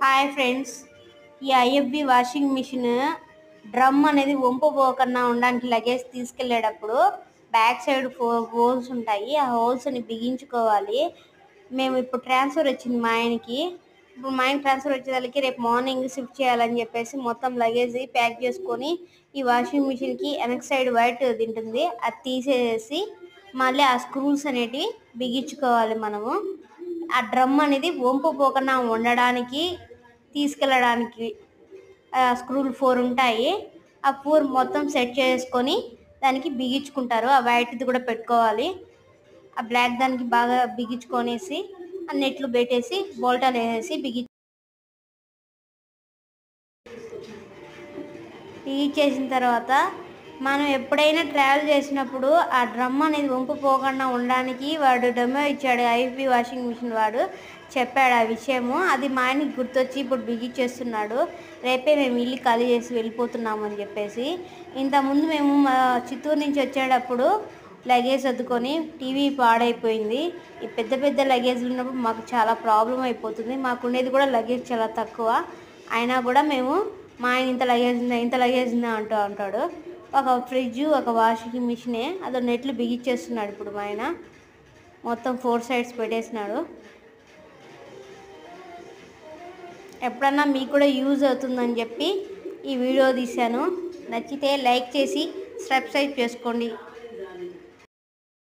Hi friends, ఈ IFB washing machine drum అనేది వంపుపోకుండా ఉండడానికి లగేజ్ తీసుకెళ్ళేటప్పుడు బ్యాక్ సైడ్ 4 హోల్స్ ఉంటాయి. ఆ హోల్స్ని బిగించుకోవాలి. మేము ఇప్పుడు ట్రాన్స్ఫర్ వచ్చింది మా ఆయనకి. ఇప్పుడు మా ఆయన ట్రాన్స్ఫర్ వచ్చేదానికి రేపు మార్నింగ్ షిఫ్ట్ చేయాలని చెప్పేసి మొత్తం లగేజ్ ప్యాక్ చేసుకొని ఈ వాషింగ్ మిషన్కి వెనక సైడ్ వైట్ తింటుంది, అది తీసేసి మళ్ళీ ఆ స్క్రూస్ అనేటివి బిగించుకోవాలి. మనము ఆ డ్రమ్ అనేది వంపు పోకుండా ఉండడానికి తీసుకెళ్ళడానికి స్క్రూలు 4 ఉంటాయి. ఆ 4 మొత్తం సెట్ చేసుకొని దానికి బిగించుకుంటారు. ఆ వైట్ది కూడా పెట్టుకోవాలి. ఆ బ్లాక్ దానికి బాగా బిగించుకొనేసి ఆ నెట్లు పెట్టేసి బోల్టాలు వేసేసి బిగించేసిన తర్వాత మనం ఎప్పుడైనా ట్రావెల్ చేసినప్పుడు ఆ డ్రమ్ అనేది వంపు పోకుండా ఉండడానికి వాడు డెమో ఇచ్చాడు. ఐఎఫ్బి వాషింగ్ మిషన్ వాడు చెప్పాడు ఆ విషయము. అది మా ఆయనకి గుర్తొచ్చి ఇప్పుడు బిగించేస్తున్నాడు. రేపే మేము ఇల్లు ఖాళీ చేసి వెళ్ళిపోతున్నాము అని చెప్పేసి. ఇంతకుముందు మేము చిత్తూరు నుంచి వచ్చేటప్పుడు లగేజ్ సర్దుకొని టీవీ పాడైపోయింది. ఈ పెద్ద పెద్ద లగేజ్లు ఉన్నప్పుడు మాకు చాలా ప్రాబ్లం అయిపోతుంది. మాకుండేది కూడా లగేజ్ చాలా తక్కువ. అయినా కూడా మేము మా ఆయన ఇంత లగేజ్ ఉందా అంటూ అంటాడు. ఒక ఫ్రిడ్జ్, ఒక వాషింగ్ మిషనే, అదో నెట్లు బిగించేస్తున్నాడు ఇప్పుడు మా ఆయన. మొత్తం 4 సైడ్స్ పెట్టేసినాడు. ఎప్పుడన్నా మీకు కూడా యూజ్ అవుతుందని చెప్పి ఈ వీడియో తీశాను. నచ్చితే లైక్ చేసి సబ్స్క్రైబ్ చేసుకోండి.